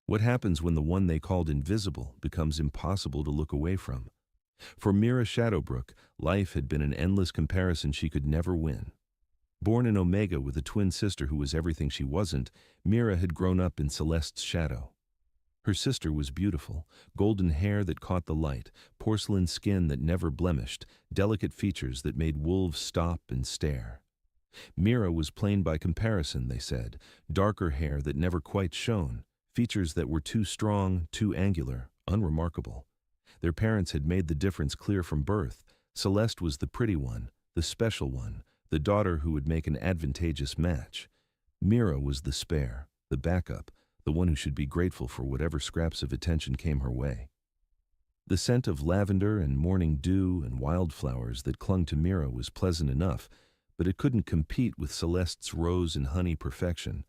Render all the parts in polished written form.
What happens when the one they called invisible becomes impossible to look away from? For Mira Shadowbrook, life had been an endless comparison she could never win. Born in Omega with a twin sister who was everything she wasn't, Mira had grown up in Celeste's shadow. Her sister was beautiful, golden hair that caught the light, porcelain skin that never blemished, delicate features that made wolves stop and stare. Mira was plain by comparison, they said, darker hair that never quite shone, features that were too strong, too angular, unremarkable. Their parents had made the difference clear from birth. Celeste was the pretty one, the special one, the daughter who would make an advantageous match. Mira was the spare, the backup, the one who should be grateful for whatever scraps of attention came her way. The scent of lavender and morning dew and wildflowers that clung to Mira was pleasant enough, but it couldn't compete with Celeste's rose and honey perfection.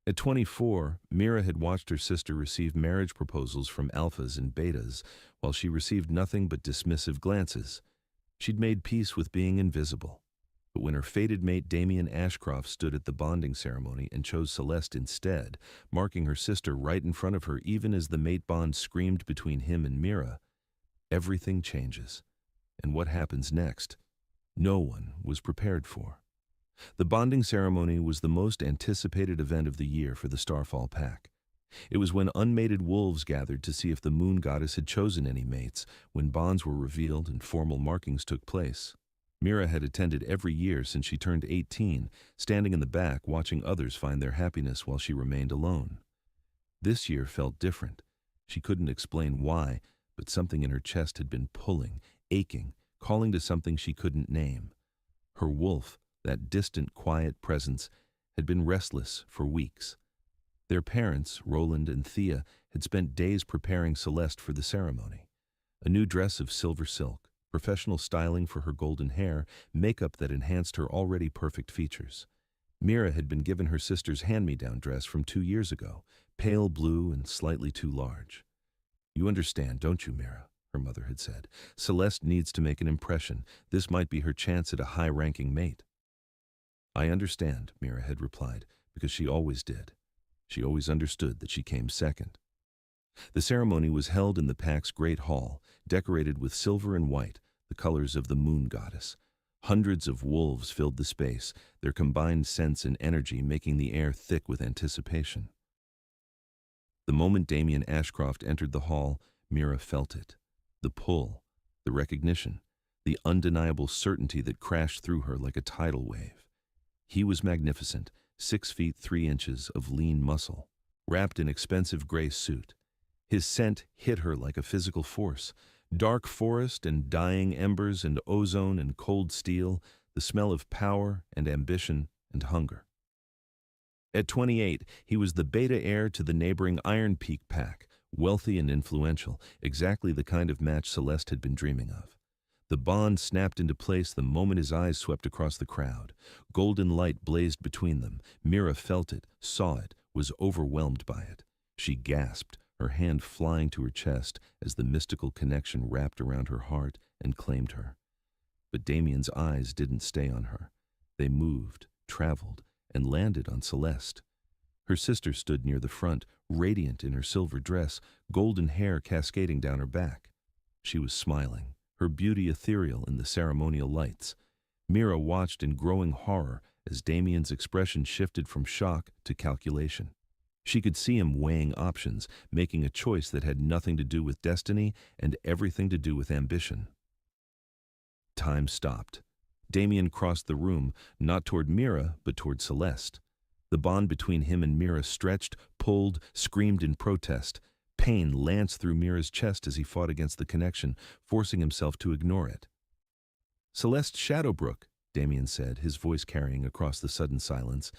At 24, Mira had watched her sister receive marriage proposals from alphas and betas, while she received nothing but dismissive glances. She'd made peace with being invisible. But when her fated mate Damien Ashcroft stood at the bonding ceremony and chose Celeste instead, marking her sister right in front of her even as the mate bond screamed between him and Mira, everything changes. And what happens next? No one was prepared for. The bonding ceremony was the most anticipated event of the year for the Starfall Pack. It was when unmated wolves gathered to see if the moon goddess had chosen any mates, when bonds were revealed and formal markings took place. Mira had attended every year since she turned 18, standing in the back watching others find their happiness while she remained alone. This year felt different. She couldn't explain why, but something in her chest had been pulling, aching, calling to something she couldn't name. Her wolf, that distant, quiet presence, had been restless for weeks. Their parents, Roland and Thea, had spent days preparing Celeste for the ceremony. A new dress of silver silk, professional styling for her golden hair, makeup that enhanced her already perfect features. Mira had been given her sister's hand-me-down dress from 2 years ago, pale blue and slightly too large. "You understand, don't you, Mira?" her mother had said. "Celeste needs to make an impression. This might be her chance at a high-ranking mate." "I understand," Mira had replied, because she always did. She always understood that she came second. The ceremony was held in the pack's great hall, decorated with silver and white, the colors of the moon goddess. Hundreds of wolves filled the space, their combined sense and energy making the air thick with anticipation. The moment Damien Ashcroft entered the hall, Mira felt it. The pull, the recognition, the undeniable certainty that crashed through her like a tidal wave. He was magnificent, 6 feet 3 inches of lean muscle, wrapped in expensive gray suit. His scent hit her like a physical force. Dark forest and dying embers and ozone and cold steel, the smell of power and ambition and hunger. At 28, he was the beta heir to the neighboring Iron Peak pack, wealthy and influential, exactly the kind of match Celeste had been dreaming of. The bond snapped into place the moment his eyes swept across the crowd. Golden light blazed between them. Mira felt it, saw it, was overwhelmed by it. She gasped, her hand flying to her chest as the mystical connection wrapped around her heart and claimed her. But Damien's eyes didn't stay on her. They moved, traveled, and landed on Celeste. Her sister stood near the front, radiant in her silver dress, golden hair cascading down her back. She was smiling, her beauty ethereal in the ceremonial lights. Mira watched in growing horror as Damien's expression shifted from shock to calculation. She could see him weighing options, making a choice that had nothing to do with destiny and everything to do with ambition. Time stopped. Damien crossed the room, not toward Mira, but toward Celeste. The bond between him and Mira stretched, pulled, screamed in protest. Pain lanced through Mira's chest as he fought against the connection, forcing himself to ignore it. "Celeste Shadowbrook," Damien said, his voice carrying across the sudden silence.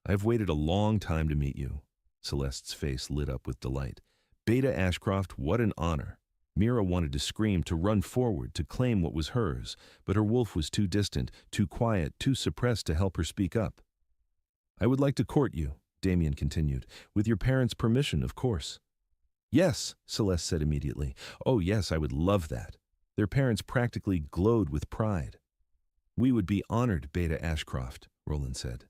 "I have waited a long time to meet you." Celeste's face lit up with delight. "Beta Ashcroft, what an honor." Mira wanted to scream, to run forward, to claim what was hers, but her wolf was too distant, too quiet, too suppressed to help her speak up. "I would like to court you," Damien continued, "with your parents' permission, of course." "Yes," Celeste said immediately. "Oh yes, I would love that." Their parents practically glowed with pride. "We would be honored, Beta Ashcroft," Roland said.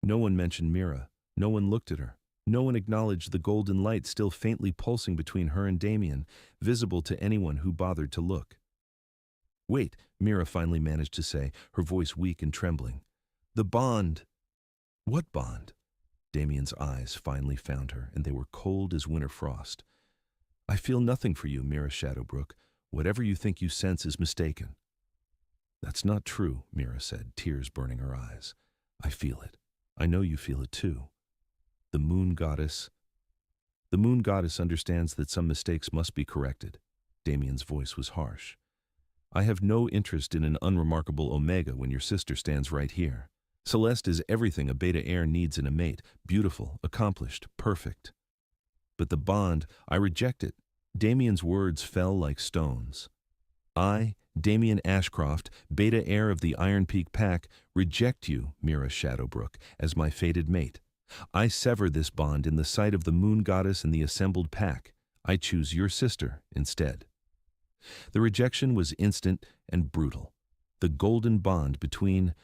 No one mentioned Mira. No one looked at her. No one acknowledged the golden light still faintly pulsing between her and Damien, visible to anyone who bothered to look. "Wait," Mira finally managed to say, her voice weak and trembling. "The bond." "What bond?" Damien's eyes finally found her, and they were cold as winter frost. "I feel nothing for you, Mira Shadowbrook. Whatever you think you sense is mistaken." "That's not true," Mira said, tears burning her eyes. "I feel it. I know you feel it too. The moon goddess... The moon goddess understands that some mistakes must be corrected." Damien's voice was harsh. "I have no interest in an unremarkable Omega when your sister stands right here. Celeste is everything a Beta heir needs in a mate, beautiful, accomplished, perfect. But the bond, I reject it." Damien's words fell like stones. "I, Damien Ashcroft, Beta heir of the Iron Peak Pack, reject you, Mira Shadowbrook, as my fated mate. I sever this bond in the sight of the moon goddess and the assembled pack. I choose your sister instead." The rejection was instant and brutal. The golden bond between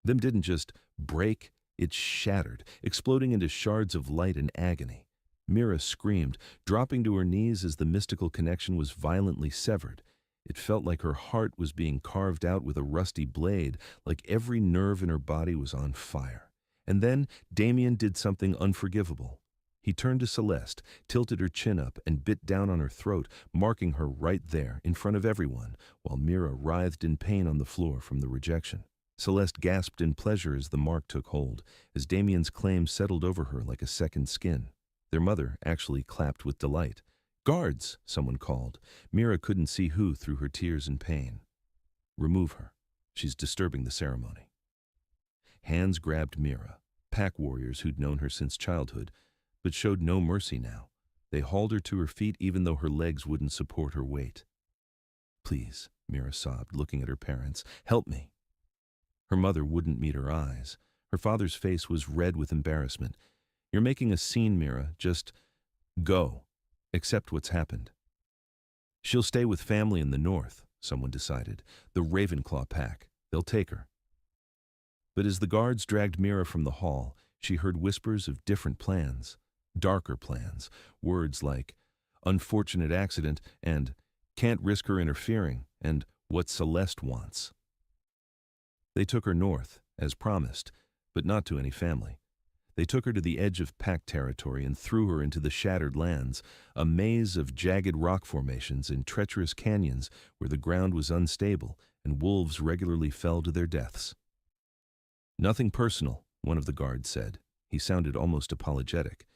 them didn't just break, it shattered, exploding into shards of light and agony. Mira screamed, dropping to her knees as the mystical connection was violently severed. It felt like her heart was being carved out with a rusty blade, like every nerve in her body was on fire. And then Damien did something unforgivable. He turned to Celeste, tilted her chin up, and bit down on her throat, marking her right there, in front of everyone, while Mira writhed in pain on the floor from the rejection. Celeste gasped in pleasure as the mark took hold, as Damien's claim settled over her like a second skin. Their mother actually clapped with delight. "Guards!" someone called. Mira couldn't see who through her tears and pain. "Remove her. She's disturbing the ceremony." Hands grabbed Mira, pack warriors who'd known her since childhood, but showed no mercy now. They hauled her to her feet even though her legs wouldn't support her weight. "Please," Mira sobbed, looking at her parents. "Help me." Her mother wouldn't meet her eyes. Her father's face was red with embarrassment. "You're making a scene, Mira. Just go. Accept what's happened." "She'll stay with family in the north," someone decided. "The Ravenclaw pack. They'll take her." But as the guards dragged Mira from the hall, she heard whispers of different plans, darker plans, words like "unfortunate accident" and "can't risk her interfering" and "what Celeste wants." They took her north, as promised, but not to any family. They took her to the edge of pack territory and threw her into the Shattered Lands, a maze of jagged rock formations and treacherous canyons where the ground was unstable and wolves regularly fell to their deaths. "Nothing personal," one of the guards said. He sounded almost apologetic.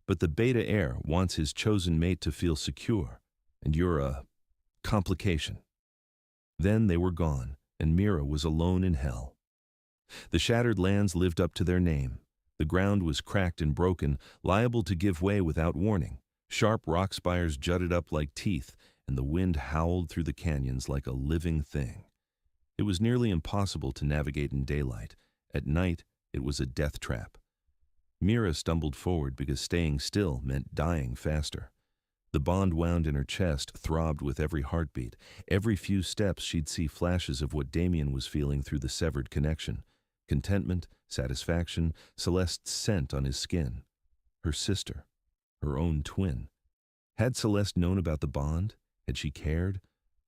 "But the Beta heir wants his chosen mate to feel secure, and you're a complication." Then they were gone, and Mira was alone in hell. The Shattered Lands lived up to their name. The ground was cracked and broken, liable to give way without warning. Sharp rock spires jutted up like teeth, and the wind howled through the canyons like a living thing. It was nearly impossible to navigate in daylight. At night, it was a death trap. Mira stumbled forward because staying still meant dying faster. The bond wound in her chest throbbed with every heartbeat. Every few steps she'd see flashes of what Damien was feeling through the severed connection. Contentment, satisfaction, Celeste's scent on his skin. Her sister, her own twin. Had Celeste known about the bond? Had she cared?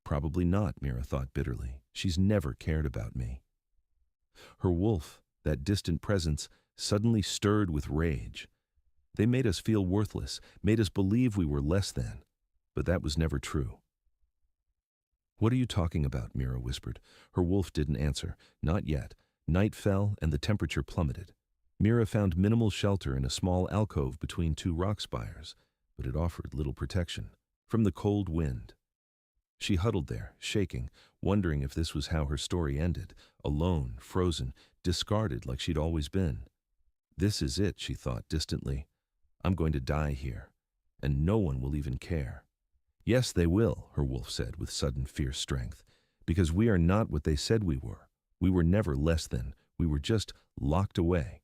Probably not, Mira thought bitterly. She's never cared about me. Her wolf, that distant presence, suddenly stirred with rage. They made us feel worthless, made us believe we were less than. But that was never true. "What are you talking about?" Mira whispered. Her wolf didn't answer. Not yet. Night fell and the temperature plummeted. Mira found minimal shelter in a small alcove between two rock spires, but it offered little protection from the cold wind. She huddled there, shaking, wondering if this was how her story ended, alone, frozen, discarded like she'd always been. "This is it," she thought distantly. "I'm going to die here, and no one will even care." "Yes, they will," her wolf said with sudden fierce strength, "because we are not what they said we were. We were never less than. We were just locked away."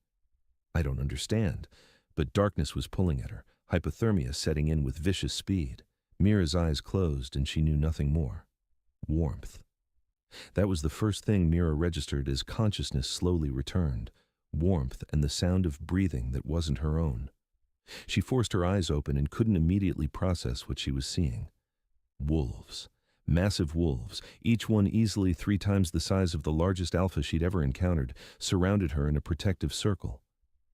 "I don't understand." But darkness was pulling at her, hypothermia setting in with vicious speed. Mira's eyes closed and she knew nothing more. Warmth. That was the first thing Mira registered as consciousness slowly returned. Warmth and the sound of breathing that wasn't her own. She forced her eyes open and couldn't immediately process what she was seeing. Wolves. Massive wolves, each one easily 3 times the size of the largest alpha she'd ever encountered, surrounded her in a protective circle.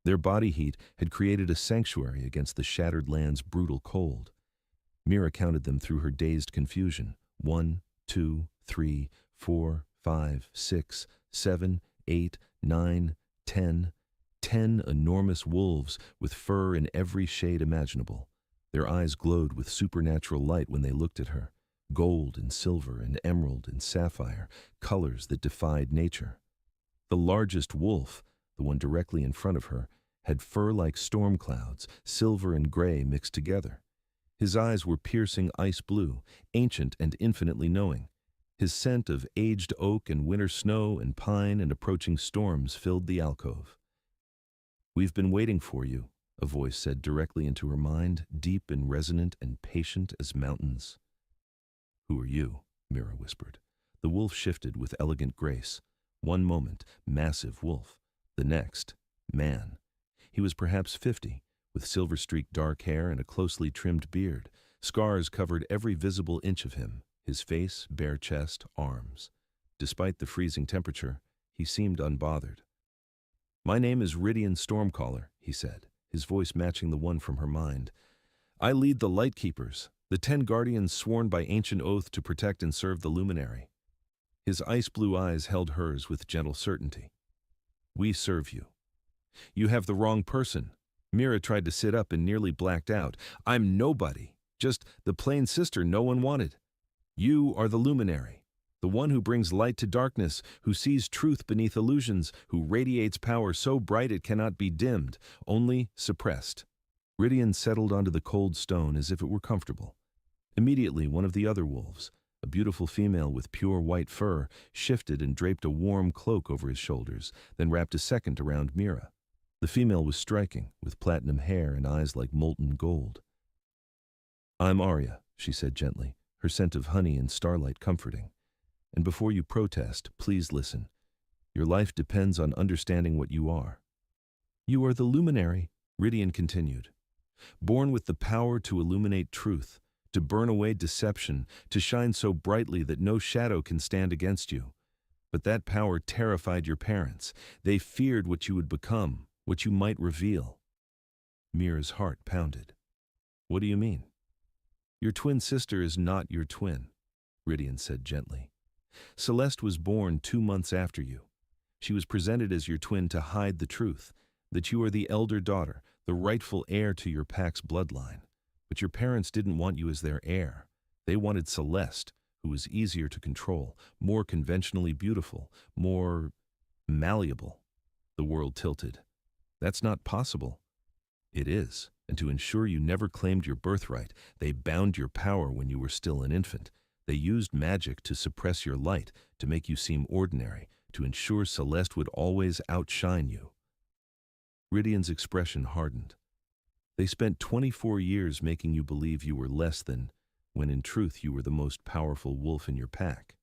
Their body heat had created a sanctuary against the shattered land's brutal cold. Mira counted them through her dazed confusion. 1, 2, 3, 4, 5, 6, 7, 8, 9, 10. 10 enormous wolves with fur in every shade imaginable. Their eyes glowed with supernatural light when they looked at her. Gold and silver and emerald and sapphire, colors that defied nature. The largest wolf, the one directly in front of her, had fur like storm clouds, silver and gray mixed together. His eyes were piercing ice blue, ancient and infinitely knowing. His scent of aged oak and winter snow and pine and approaching storms filled the alcove. "We've been waiting for you," a voice said directly into her mind, deep and resonant and patient as mountains. "Who are you?" Mira whispered. The wolf shifted with elegant grace. One moment, massive wolf. The next, man. He was perhaps 50, with silver-streaked dark hair and a closely trimmed beard. Scars covered every visible inch of him, his face, bare chest, arms. Despite the freezing temperature, he seemed unbothered. "My name is Rydian Stormcaller," he said, his voice matching the one from her mind. "I lead the Lightkeepers, the 10 guardians sworn by ancient oath to protect and serve the Luminary." His ice-blue eyes held hers with gentle certainty. "We serve you." "You have the wrong person." Mira tried to sit up and nearly blacked out. "I'm nobody, just the plain sister no one wanted. You are the Luminary, the one who brings light to darkness, who sees truth beneath illusions, who radiates power so bright it cannot be dimmed, only suppressed." Rydian settled onto the cold stone as if it were comfortable. Immediately, one of the other wolves, a beautiful female with pure white fur, shifted and draped a warm cloak over his shoulders, then wrapped a second around Mira. The female was striking, with platinum hair and eyes like molten gold. "I'm Arya," she said gently, her scent of honey and starlight comforting. "And before you protest, please listen. Your life depends on understanding what you are." "You are the Luminary," Rydian continued. "Born with the power to illuminate truth, to burn away deception, to shine so brightly that no shadow can stand against you. But that power terrified your parents. They feared what you would become, what you might reveal." Mira's heart pounded. "What do you mean?" "Your twin sister is not your twin," Rydian said gently. "Celeste was born 2 months after you. She was presented as your twin to hide the truth, that you are the elder daughter, the rightful heir to your pack's bloodline. But your parents didn't want you as their heir. They wanted Celeste, who was easier to control, more conventionally beautiful, more malleable." The world tilted. "That's not possible." "It is, and to ensure you never claimed your birthright, they bound your power when you were still an infant. They used magic to suppress your light, to make you seem ordinary, to ensure Celeste would always outshine you." Rydian's expression hardened. "They spent 24 years making you believe you were less than, when in truth you were the most powerful wolf in your pack."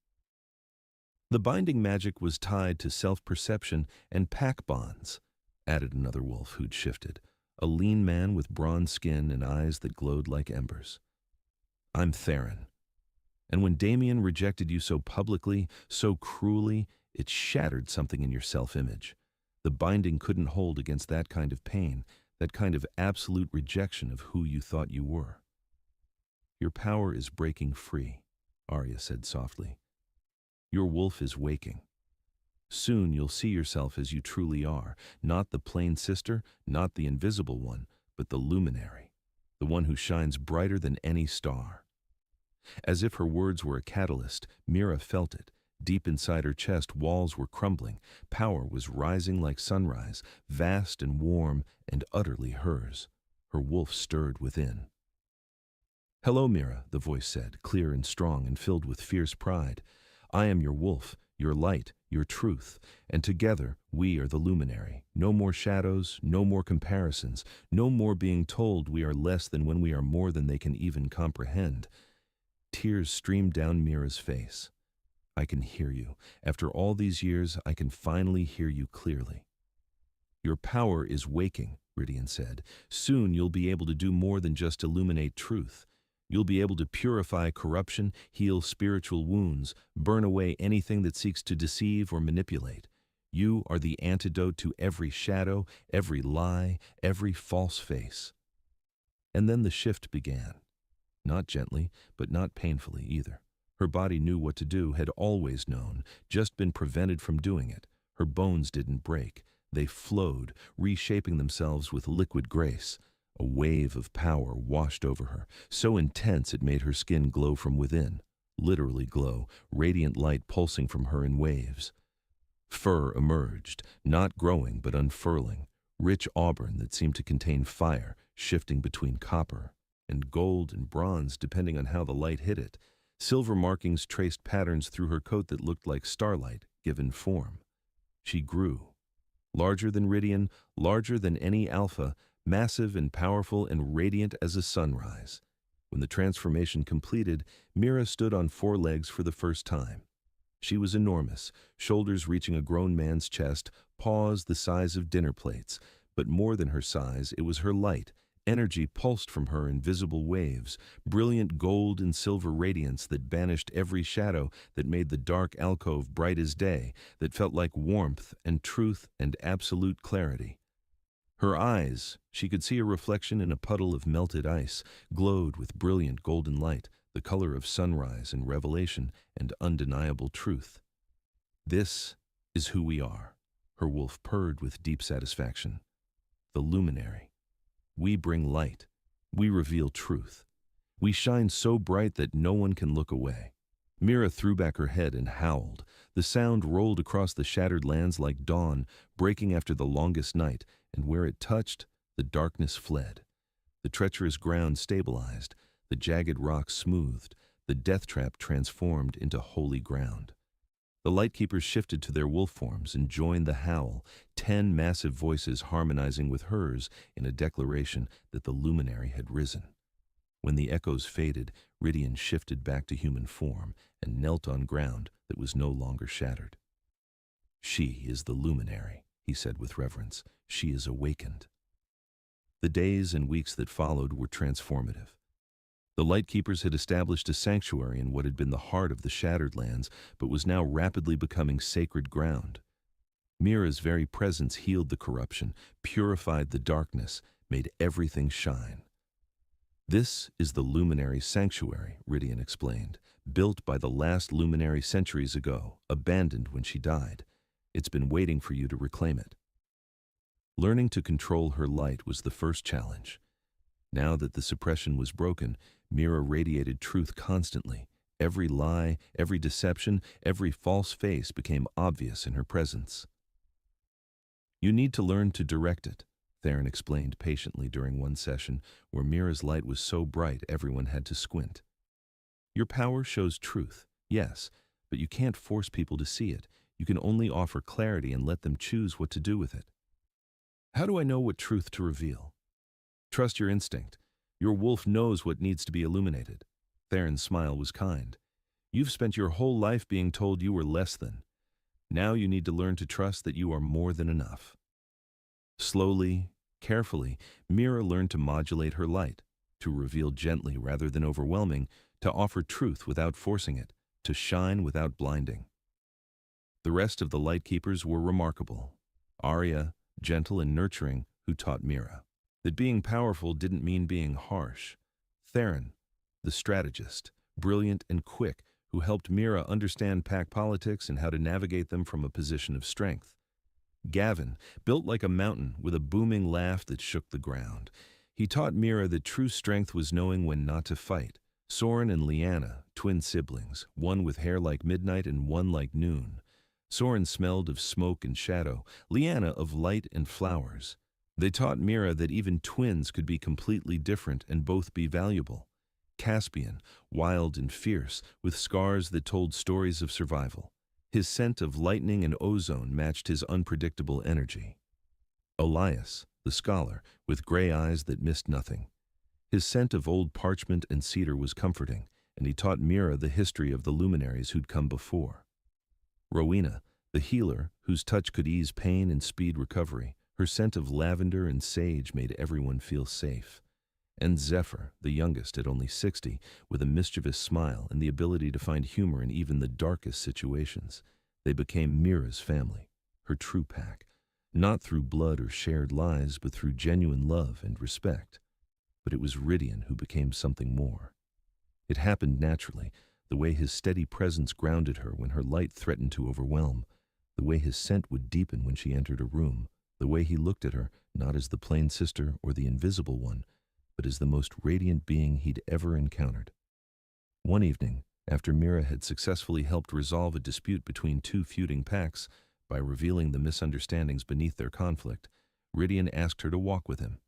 "The binding magic was tied to self-perception and pack bonds," added another wolf who'd shifted, a lean man with bronze skin and eyes that glowed like embers. "I'm Theron. And when Damien rejected you so publicly, so cruelly, it shattered something in your self-image. The binding couldn't hold against that kind of pain, that kind of absolute rejection of who you thought you were." "Your power is breaking free," Arya said softly. "Your wolf is waking. Soon you'll see yourself as you truly are, not the plain sister, not the invisible one, but the Luminary, the one who shines brighter than any star." As if her words were a catalyst, Mira felt it. Deep inside her chest, walls were crumbling. Power was rising like sunrise, vast and warm and utterly hers. Her wolf stirred within. "Hello, Mira," the voice said, clear and strong and filled with fierce pride. "I am your wolf, your light, your truth, and together we are the Luminary. No more shadows, no more comparisons, no more being told we are less than when we are more than they can even comprehend." Tears streamed down Mira's face. "I can hear you. After all these years, I can finally hear you clearly." Your power is waking, Ridian said. Soon you'll be able to do more than just illuminate truth. You'll be able to purify corruption, heal spiritual wounds, burn away anything that seeks to deceive or manipulate. You are the antidote to every shadow, every lie, every false face. And then the shift began. Not gently, but not painfully either. Her body knew what to do, had always known, just been prevented from doing it. Her bones didn't break. They flowed, reshaping themselves with liquid grace. A wave of power washed over her, so intense it made her skin glow from within. Literally glow, radiant light pulsing from her in waves. Fur emerged, not growing but unfurling, rich auburn that seemed to contain fire, shifting between copper and gold and bronze depending on how the light hit it. Silver markings traced patterns through her coat that looked like starlight, given form. She grew. Larger than Ridian, larger than any alpha, massive and powerful and radiant as a sunrise. When the transformation completed, Mira stood on 4 legs for the first time. She was enormous, shoulders reaching a grown man's chest, paws the size of dinner plates. But more than her size, it was her light. Energy pulsed from her in visible waves, brilliant gold and silver radiance that banished every shadow, that made the dark alcove bright as day, that felt like warmth and truth and absolute clarity. Her eyes, she could see a reflection in a puddle of melted ice, glowed with brilliant golden light, the color of sunrise and revelation and undeniable truth. This is who we are, her wolf purred with deep satisfaction. The luminary. We bring light. We reveal truth. We shine so bright that no one can look away. Mira threw back her head and howled. The sound rolled across the shattered lands like dawn, breaking after the longest night, and where it touched, the darkness fled. The treacherous ground stabilized, the jagged rocks smoothed, the death trap transformed into holy ground. The Lightkeepers shifted to their wolf forms and joined the howl, 10 massive voices harmonizing with hers in a declaration that the luminary had risen. When the echoes faded, Ridian shifted back to human form and knelt on ground that was no longer shattered. She is the luminary, he said with reverence. She is awakened. The days and weeks that followed were transformative. The Lightkeepers had established a sanctuary in what had been the heart of the Shattered Lands, but was now rapidly becoming sacred ground. Mira's very presence healed the corruption, purified the darkness, made everything shine. This is the Luminary Sanctuary, Ridian explained, built by the last luminary centuries ago, abandoned when she died. It's been waiting for you to reclaim it. Learning to control her light was the first challenge. Now that the suppression was broken, Mira radiated truth constantly. Every lie, every deception, every false face became obvious in her presence. You need to learn to direct it, Theron explained patiently during one session where Mira's light was so bright everyone had to squint. Your power shows truth, yes, but you can't force people to see it. You can only offer clarity and let them choose what to do with it. How do I know what truth to reveal? Trust your instinct. Your wolf knows what needs to be illuminated. Theron's smile was kind. You've spent your whole life being told you were less than. Now you need to learn to trust that you are more than enough. Slowly, carefully, Mira learned to modulate her light, to reveal gently rather than overwhelming, to offer truth without forcing it, to shine without blinding. The rest of the Lightkeepers were remarkable. Arya, gentle and nurturing, who taught Mira that being powerful didn't mean being harsh. Theron, the strategist, brilliant and quick, who helped Mira understand pack politics and how to navigate them from a position of strength. Gavin, built like a mountain with a booming laugh that shook the ground. He taught Mira that true strength was knowing when not to fight. Soren and Lyanna, twin siblings, one with hair like midnight and one like noon. Soren smelled of smoke and shadow, Lyanna of light and flowers. They taught Mira that even twins could be completely different and both be valuable. Caspian, wild and fierce, with scars that told stories of survival. His scent of lightning and ozone matched his unpredictable energy. Elias, the scholar, with gray eyes that missed nothing. His scent of old parchment and cedar was comforting, and he taught Mira the history of the luminaries who'd come before. Rowena, the healer, whose touch could ease pain and speed recovery, Her scent of lavender and sage made everyone feel safe. And Zephyr, the youngest at only 60, with a mischievous smile and the ability to find humor in even the darkest situations. They became Mira's family, her true pack, not through blood or shared lies, but through genuine love and respect. But it was Rydian who became something more. It happened naturally, the way his steady presence grounded her when her light threatened to overwhelm, the way his scent would deepen when she entered a room, the way he looked at her, not as the plain sister or the invisible one, but as the most radiant being he'd ever encountered. One evening, after Mira had successfully helped resolve a dispute between two feuding packs by revealing the misunderstandings beneath their conflict, Rydian asked her to walk with him.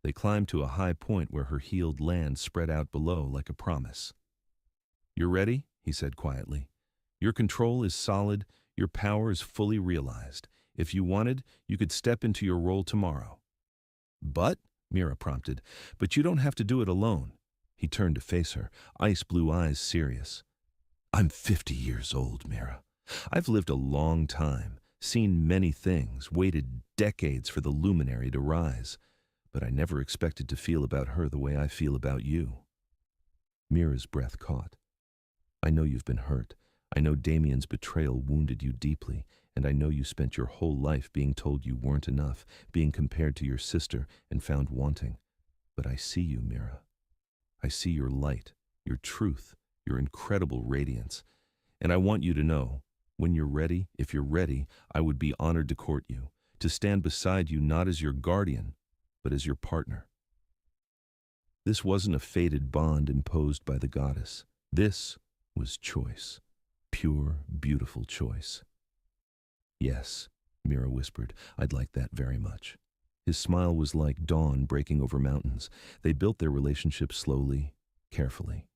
They climbed to a high point where her healed land spread out below like a promise. "You're ready?" he said quietly. "Your control is solid, your power is fully realized. If you wanted, you could step into your role tomorrow." "But," Mira prompted, "but you don't have to do it alone." He turned to face her, ice blue eyes serious. "I'm 50 years old, Mira. I've lived a long time, seen many things, waited decades for the luminary to rise. But I never expected to feel about her the way I feel about you." Mira's breath caught. "I know you've been hurt. I know Damien's betrayal wounded you deeply, and I know you spent your whole life being told you weren't enough, being compared to your sister and found wanting. But I see you, Mira. I see your light, your truth, your incredible radiance. And I want you to know, when you're ready, if you're ready, I would be honored to court you, to stand beside you not as your guardian, but as your partner." This wasn't a fated bond imposed by the goddess. This was choice. Pure, beautiful choice. "Yes," Mira whispered, "I'd like that very much." His smile was like dawn breaking over mountains. They built their relationship slowly, carefully.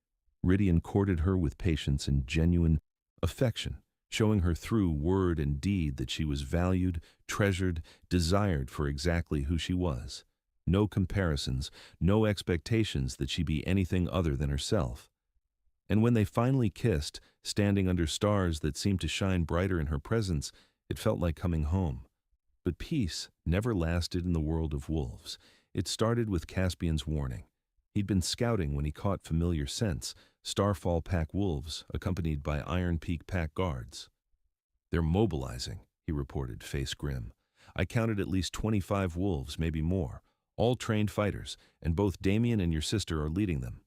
Rydian courted her with patience and genuine affection, showing her through word and deed that she was valued, treasured, desired for exactly who she was. No comparisons, no expectations that she be anything other than herself. And when they finally kissed, standing under stars that seemed to shine brighter in her presence, it felt like coming home. But peace never lasted in the world of wolves. It started with Caspian's warning. He'd been scouting when he caught familiar scents, Starfall pack wolves, accompanied by Iron Peak pack guards. "They're mobilizing," he reported, face grim. "I counted at least 25 wolves, maybe more, all trained fighters, and both Damien and your sister are leading them."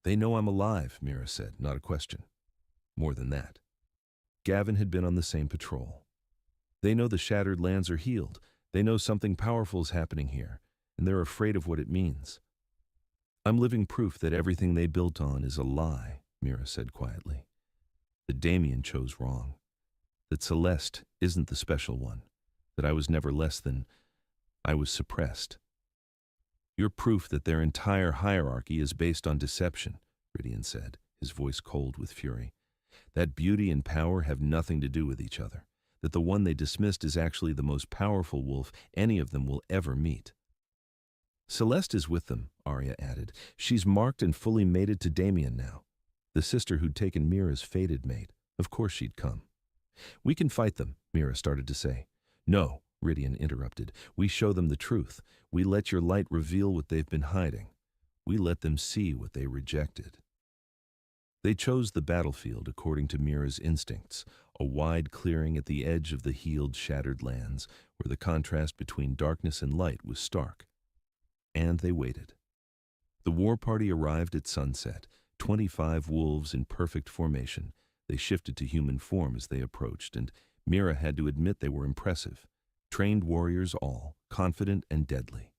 "They know I'm alive," Mira said, not a question. More than that. Gavin had been on the same patrol. "They know the shattered lands are healed. They know something powerful is happening here, and they're afraid of what it means." "I'm living proof that everything they built on is a lie," Mira said quietly. "That Damien chose wrong. That Celeste isn't the special one. That I was never less than... I was suppressed. You're proof that their entire hierarchy is based on deception," Rydian said, his voice cold with fury. "That beauty and power have nothing to do with each other. That the one they dismissed is actually the most powerful wolf any of them will ever meet." "Celeste is with them," Arya added. "She's marked and fully mated to Damien now. The sister who'd taken Mira's fated mate. Of course she'd come." "We can fight them," Mira started to say. "No," Rydian interrupted. "We show them the truth. We let your light reveal what they've been hiding. We let them see what they rejected." They chose the battlefield according to Mira's instincts, a wide clearing at the edge of the healed, shattered lands, where the contrast between darkness and light was stark. And they waited. The war party arrived at sunset, 25 wolves in perfect formation. They shifted to human form as they approached, and Mira had to admit they were impressive. Trained warriors all, confident and deadly.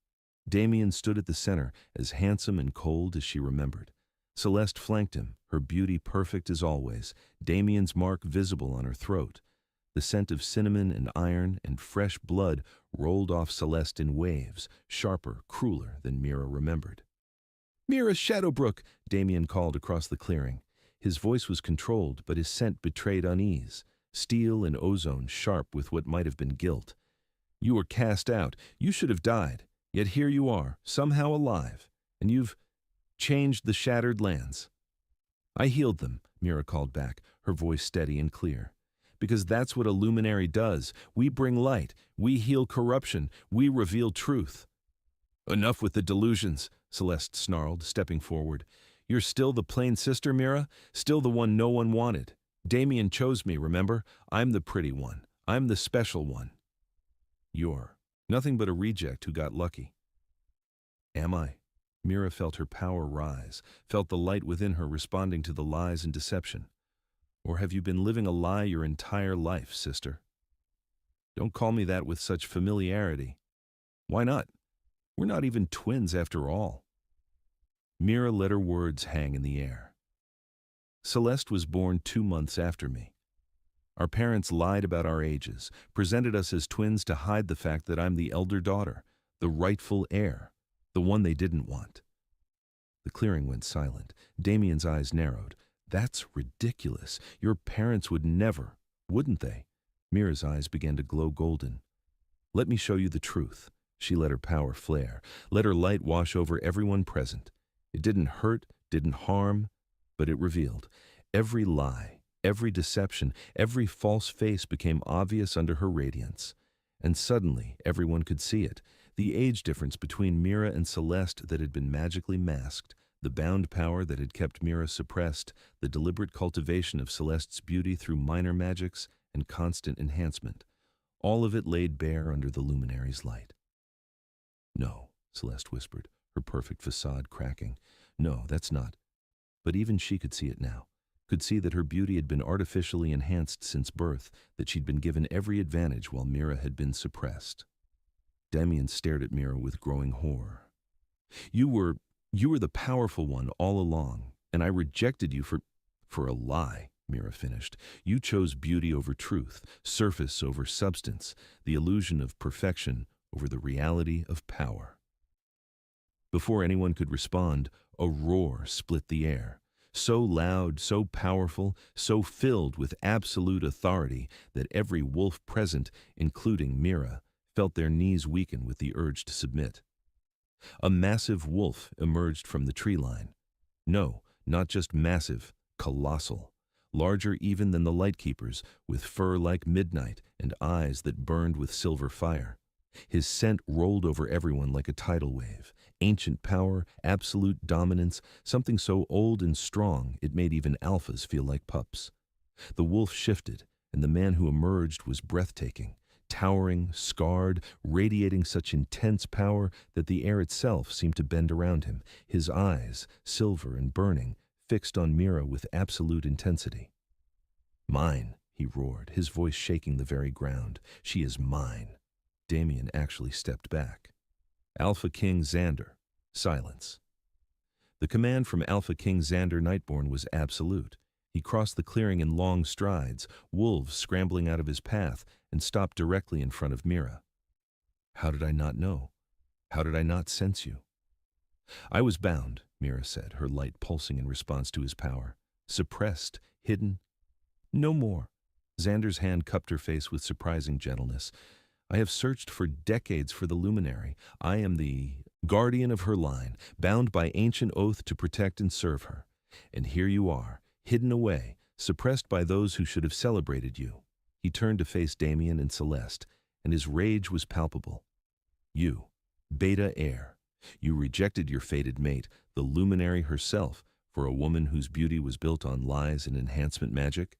Damien stood at the center, as handsome and cold as she remembered. Celeste flanked him, her beauty perfect as always, Damien's mark visible on her throat. The scent of cinnamon and iron and fresh blood rolled off Celeste in waves, sharper, crueler than Mira remembered. "Mira Shadowbrook!" Damien called across the clearing. His voice was controlled, but his scent betrayed unease, steel and ozone sharp with what might have been guilt. "You were cast out. You should have died. Yet here you are, somehow alive. And you've changed the shattered lands." "I healed them," Mira called back, her voice steady and clear. because that's what a luminary does. We bring light, we heal corruption, we reveal truth." "Enough with the delusions," Celeste snarled, stepping forward. "You're still the plain sister, Mira? Still the one no one wanted? Damien chose me, remember? I'm the pretty one. I'm the special one. You're nothing but a reject who got lucky." "Am I?" Mira felt her power rise, felt the light within her responding to the lies and deception. "Or have you been living a lie your entire life, sister?" "Don't call me that with such familiarity." "Why not? We're not even twins after all." Mira let her words hang in the air. "Celeste was born 2 months after me. Our parents lied about our ages, presented us as twins to hide the fact that I'm the elder daughter, the rightful heir, the one they didn't want." The clearing went silent. Damien's eyes narrowed. "That's ridiculous. Your parents would never, wouldn't they?" Mira's eyes began to glow golden. "Let me show you the truth." She let her power flare, let her light wash over everyone present. It didn't hurt, didn't harm, but it revealed. Every lie, every deception, every false face became obvious under her radiance. And suddenly, everyone could see it. The age difference between Mira and Celeste that had been magically masked, the bound power that had kept Mira suppressed, the deliberate cultivation of Celeste's beauty through minor magics and constant enhancement. All of it laid bare under the luminary's light. "No," Celeste whispered, her perfect facade cracking. "No, that's not." But even she could see it now, could see that her beauty had been artificially enhanced since birth, that she'd been given every advantage while Mira had been suppressed. Damien stared at Mira with growing horror. You were the powerful one all along, and I rejected you for a lie," Mira finished. "You chose beauty over truth, surface over substance, the illusion of perfection over the reality of power." Before anyone could respond, a roar split the air, so loud, so powerful, so filled with absolute authority that every wolf present, including Mira, felt their knees weaken with the urge to submit. A massive wolf emerged from the tree line. No, not just massive, colossal, larger even than the Lightkeepers, with fur like midnight and eyes that burned with silver fire. His scent rolled over everyone like a tidal wave. Ancient power, absolute dominance, something so old and strong it made even alphas feel like pups. The wolf shifted, and the man who emerged was breathtaking, towering, scarred, radiating such intense power that the air itself seemed to bend around him, his eyes, silver and burning, fixed on Mira with absolute intensity. "Mine," he roared, his voice shaking the very ground. "She is mine." Damien actually stepped back. "Alpha King Xander." Silence. The command from Alpha King Xander Nightborn was absolute. He crossed the clearing in long strides, wolves scrambling out of his path, and stopped directly in front of Mira. "How did I not know? How did I not sense you?" "I was bound," Mira said, her light pulsing in response to his power. "Suppressed, hidden." "No more." Xander's hand cupped her face with surprising gentleness. "I have searched for decades for the luminary. I am the guardian of her line, bound by ancient oath to protect and serve her. And here you are, hidden away, suppressed by those who should have celebrated you." He turned to face Damien and Celeste, and his rage was palpable. "You, Beta Heir, you rejected your fated mate, the luminary herself, for a woman whose beauty was built on lies and enhancement magic?"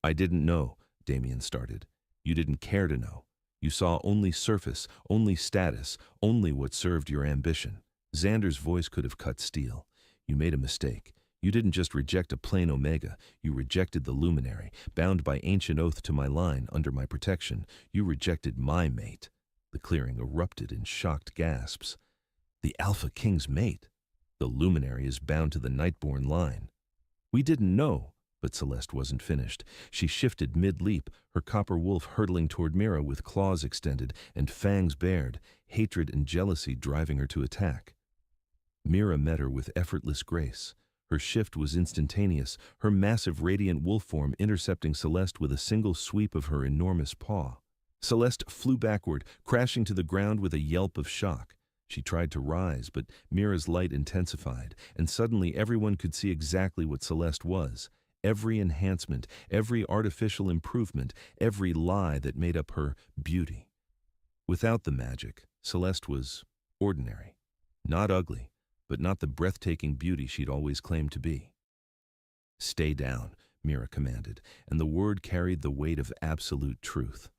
"I didn't know," Damien started. "You didn't care to know. You saw only surface, only status, only what served your ambition." Xander's voice could have cut steel. "You made a mistake. You didn't just reject a plain Omega. You rejected the luminary, bound by ancient oath to my line, under my protection. You rejected my mate." The clearing erupted in shocked gasps. "The Alpha King's mate? The luminary is bound to the Nightborn line." "We didn't know." But Celeste wasn't finished. She shifted mid-leap, her copper wolf hurtling toward Mira with claws extended and fangs bared, hatred and jealousy driving her to attack. Mira met her with effortless grace. Her shift was instantaneous, her massive radiant wolf form intercepting Celeste with a single sweep of her enormous paw. Celeste flew backward, crashing to the ground with a yelp of shock. She tried to rise, but Mira's light intensified, and suddenly everyone could see exactly what Celeste was. every enhancement, every artificial improvement, every lie that made up her beauty. Without the magic, Celeste was ordinary. Not ugly, but not the breathtaking beauty she'd always claimed to be. "Stay down," Mira commanded, and the word carried the weight of absolute truth.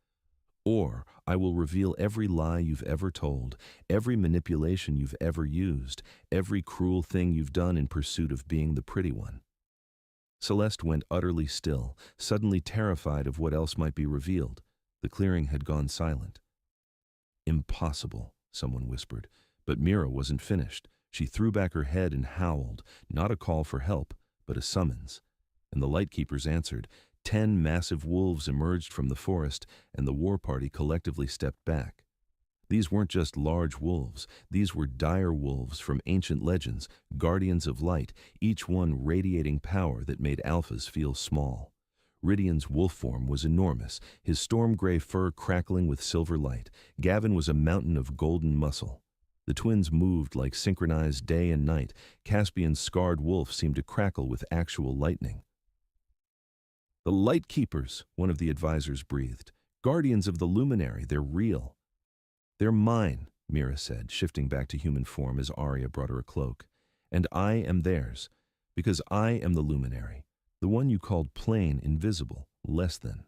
"Or I will reveal every lie you've ever told, every manipulation you've ever used, every cruel thing you've done in pursuit of being the pretty one." Celeste went utterly still, suddenly terrified of what else might be revealed. The clearing had gone silent. "Impossible," someone whispered, but Mira wasn't finished. She threw back her head and howled, not a call for help, but a summons. And the Lightkeepers answered. 10 massive wolves emerged from the forest, and the war party collectively stepped back. These weren't just large wolves, these were dire wolves from ancient legends, guardians of light, each one radiating power that made alphas feel small. Rydian's wolf form was enormous, his storm-gray fur crackling with silver light. Gavin was a mountain of golden muscle. The twins moved like synchronized day and night. Caspian's scarred wolf seemed to crackle with actual lightning. "The Lightkeepers," one of the advisors breathed. "Guardians of the Luminary, they're real." "They're mine," Mira said, shifting back to human form as Arya brought her a cloak. "And I am theirs, because I am the Luminary, the one you called plain, invisible, less than.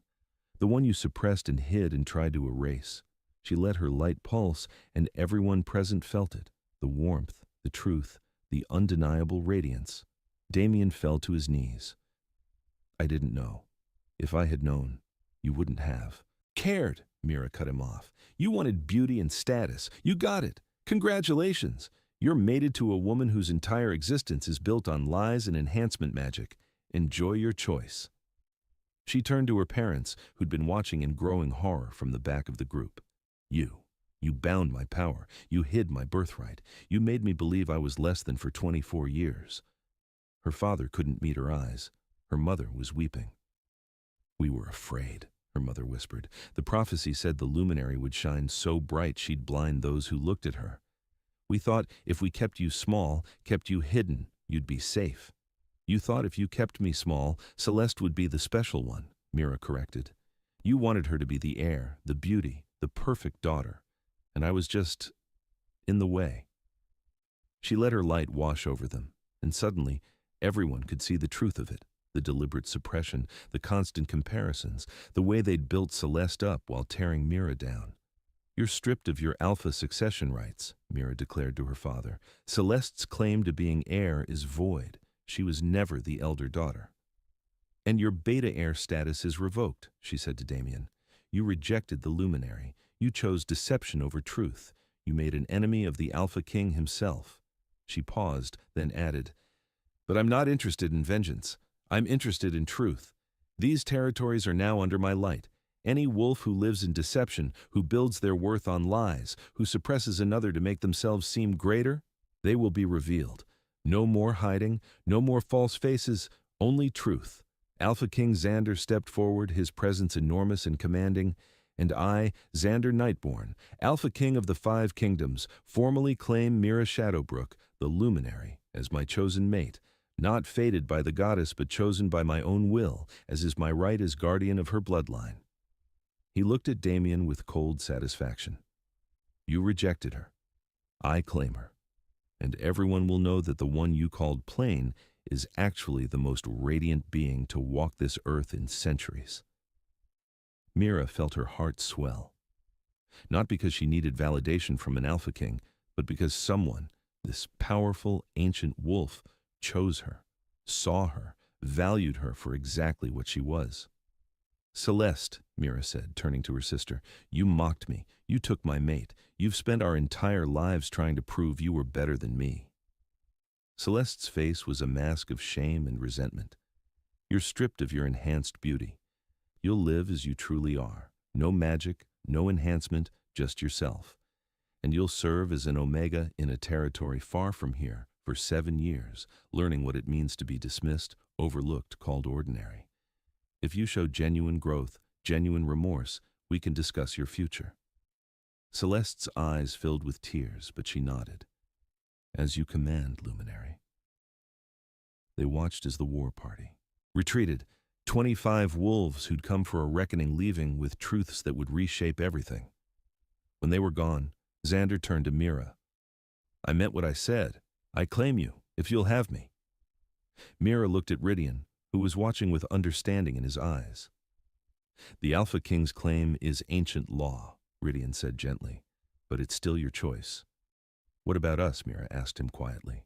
The one you suppressed and hid and tried to erase." She let her light pulse, and everyone present felt it, the warmth, the truth, the undeniable radiance. Damien fell to his knees. "I didn't know. If I had known, you wouldn't have." "Cared," Mira cut him off. "You wanted beauty and status. You got it. Congratulations. You're mated to a woman whose entire existence is built on lies and enhancement magic. Enjoy your choice." She turned to her parents, who'd been watching in growing horror from the back of the group. You bound my power. You hid my birthright. You made me believe I was less than for 24 years. Her father couldn't meet her eyes. Her mother was weeping. "We were afraid," her mother whispered. "The prophecy said the luminary would shine so bright she'd blind those who looked at her. We thought if we kept you small, kept you hidden, you'd be safe." "You thought if you kept me small, Celeste would be the special one," Mira corrected. "You wanted her to be the heir, the beauty, the perfect daughter. And I was just in the way." She let her light wash over them, and suddenly everyone could see the truth of it. The deliberate suppression, the constant comparisons, the way they'd built Celeste up while tearing Mira down. "You're stripped of your alpha succession rights," Mira declared to her father. "Celeste's claim to being heir is void. She was never the elder daughter." "And your beta heir status is revoked," she said to Damien. "You rejected the luminary. You chose deception over truth. You made an enemy of the Alpha King himself." She paused, then added, "But I'm not interested in vengeance. I'm interested in truth. These territories are now under my light. Any wolf who lives in deception, who builds their worth on lies, who suppresses another to make themselves seem greater, they will be revealed. No more hiding, no more false faces, only truth." Alpha King Xander stepped forward, his presence enormous and commanding. "And I, Xander Nightborn, Alpha King of the 5 Kingdoms, formally claim Mira Shadowbrook, the Luminary, as my chosen mate, not fated by the goddess but chosen by my own will, as is my right as guardian of her bloodline." He looked at Damien with cold satisfaction. "You rejected her. I claim her. And everyone will know that the one you called plain is actually the most radiant being to walk this earth in centuries." Mira felt her heart swell. Not because she needed validation from an Alpha King, but because someone, this powerful ancient wolf, chose her, saw her, valued her for exactly what she was. "Celeste," Mira said, turning to her sister, "you mocked me. You took my mate. You've spent our entire lives trying to prove you were better than me." Celeste's face was a mask of shame and resentment. "You're stripped of your enhanced beauty. You'll live as you truly are. No magic, no enhancement, just yourself. And you'll serve as an Omega in a territory far from here for 7 years, learning what it means to be dismissed, overlooked, called ordinary. If you show genuine growth, genuine remorse, we can discuss your future." Celeste's eyes filled with tears, but she nodded. "As you command, Luminary." They watched as the war party, Retreated, 25 wolves who'd come for a reckoning, leaving with truths that would reshape everything. When they were gone, Xander turned to Mira. "I meant what I said. I claim you, if you'll have me." Mira looked at Rydian, who was watching with understanding in his eyes. "The Alpha King's claim is ancient law," Rydian said gently, "but it's still your choice." "What about us?" Mira asked him quietly.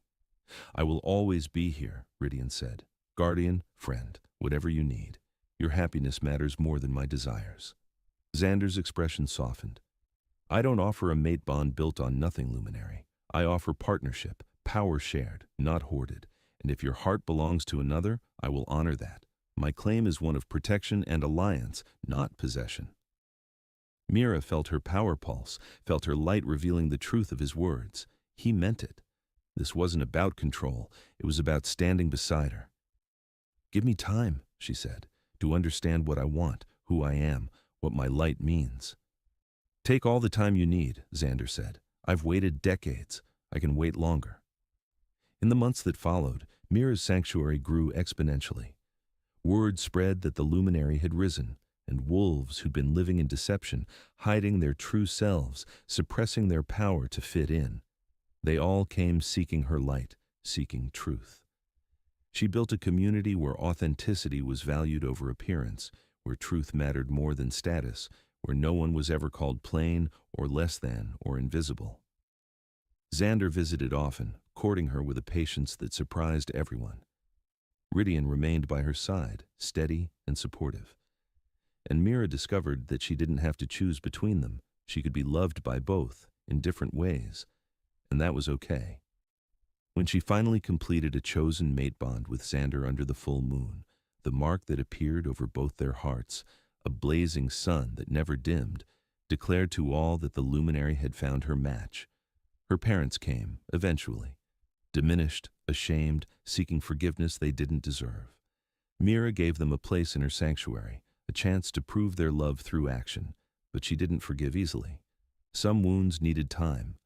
"I will always be here," Rydian said. "Guardian, friend, whatever you need. Your happiness matters more than my desires." Xander's expression softened. "I don't offer a mate bond built on nothing, Luminary. I offer partnership, power shared, not hoarded. And if your heart belongs to another, I will honor that. My claim is one of protection and alliance, not possession." Mira felt her power pulse, felt her light revealing the truth of his words. He meant it. This wasn't about control, it was about standing beside her. "Give me time," she said, "to understand what I want, who I am, what my light means." "Take all the time you need," Xander said. "I've waited decades. I can wait longer." In the months that followed, Mira's sanctuary grew exponentially. Word spread that the luminary had risen, and wolves who'd been living in deception, hiding their true selves, suppressing their power to fit in. They all came seeking her light, seeking truth. She built a community where authenticity was valued over appearance, where truth mattered more than status, where no one was ever called plain or less than or invisible. Xander visited often, courting her with a patience that surprised everyone. Rydian remained by her side, steady and supportive. And Mira discovered that she didn't have to choose between them. She could be loved by both, in different ways, and that was okay. When she finally completed a chosen mate bond with Xander under the full moon, the mark that appeared over both their hearts, a blazing sun that never dimmed, declared to all that the luminary had found her match. Her parents came, eventually, diminished, ashamed, seeking forgiveness they didn't deserve. Mira gave them a place in her sanctuary, a chance to prove their love through action, but she didn't forgive easily. Some wounds needed time,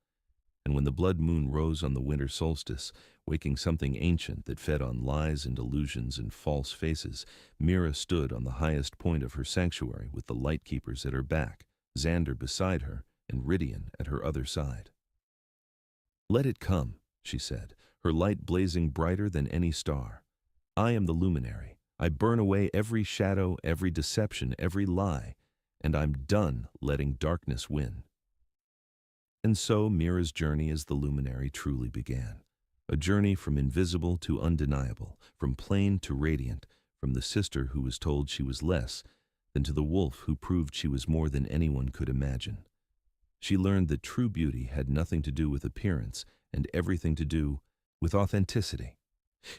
and when the blood moon rose on the winter solstice, waking something ancient that fed on lies and illusions and false faces, Mira stood on the highest point of her sanctuary with the light keepers at her back, Xander beside her, and Rydian at her other side. "Let it come," she said, her light blazing brighter than any star. "I am the luminary. I burn away every shadow, every deception, every lie, and I'm done letting darkness win." And so Mira's journey as the luminary truly began. A journey from invisible to undeniable, from plain to radiant, from the sister who was told she was less than to the wolf who proved she was more than anyone could imagine. She learned that true beauty had nothing to do with appearance and everything to do with authenticity.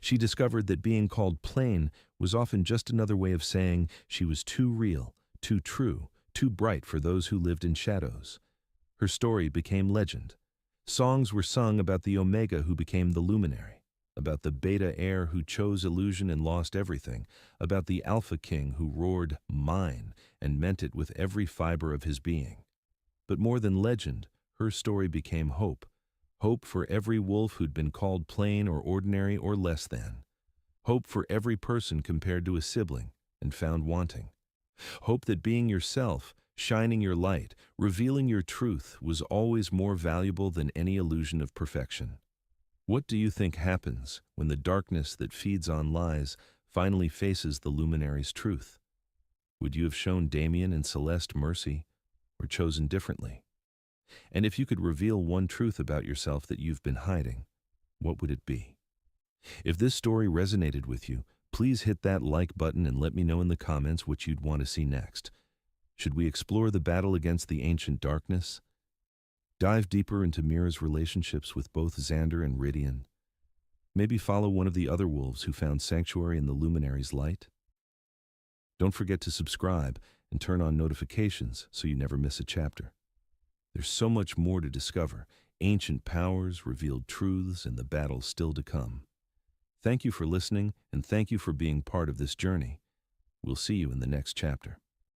She discovered that being called plain was often just another way of saying she was too real, too true, too bright for those who lived in shadows. Her story became legend. Songs were sung about the Omega who became the luminary, about the Beta heir who chose illusion and lost everything, about the Alpha King who roared "mine" and meant it with every fiber of his being. But more than legend, her story became hope. Hope for every wolf who'd been called plain or ordinary or less than. Hope for every person compared to a sibling and found wanting. Hope that being yourself, shining your light, revealing your truth was always more valuable than any illusion of perfection. What do you think happens when the darkness that feeds on lies finally faces the luminary's truth? Would you have shown Damien and Celeste mercy or chosen differently? And if you could reveal one truth about yourself that you've been hiding, what would it be? If this story resonated with you, please hit that like button and let me know in the comments what you'd want to see next. Should we explore the battle against the ancient darkness? Dive deeper into Mira's relationships with both Xander and Rydian? Maybe follow one of the other wolves who found sanctuary in the luminary's light? Don't forget to subscribe and turn on notifications so you never miss a chapter. There's so much more to discover, ancient powers, revealed truths, and the battle still to come. Thank you for listening, and thank you for being part of this journey. We'll see you in the next chapter.